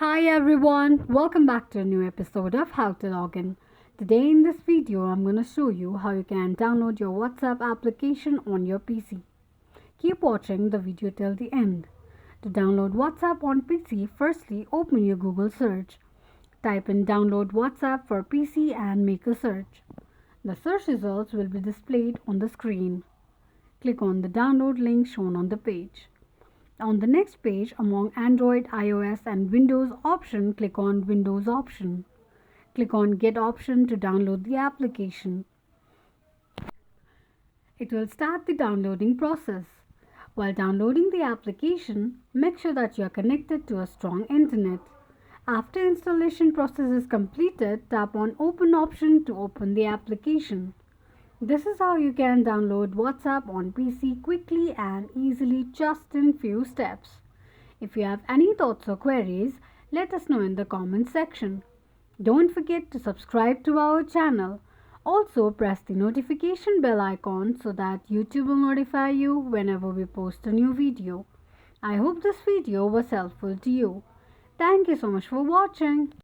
Hi everyone, welcome back to a new episode of How to Login. Today in this video, I'm going to show you how you can download your WhatsApp application on your PC. Keep watching the video till the end. To download WhatsApp on PC, firstly open your Google search. Type in download WhatsApp for PC and make a search. The search results will be displayed on the screen. Click on the download link shown on the page. On the next page, among Android, iOS and Windows option, click on Windows option. Click on Get option to download the application. It will start the downloading process. While downloading the application, make sure that you are connected to a strong internet. After installation process is completed, tap on Open option to open the application. This is how you can download WhatsApp on PC quickly and easily just in few steps. If you have any thoughts or queries, let us know in the comment section. Don't forget to subscribe to our channel. Also press the notification bell icon so that YouTube will notify you whenever we post a new video. I hope this video was helpful to you. Thank you so much for watching.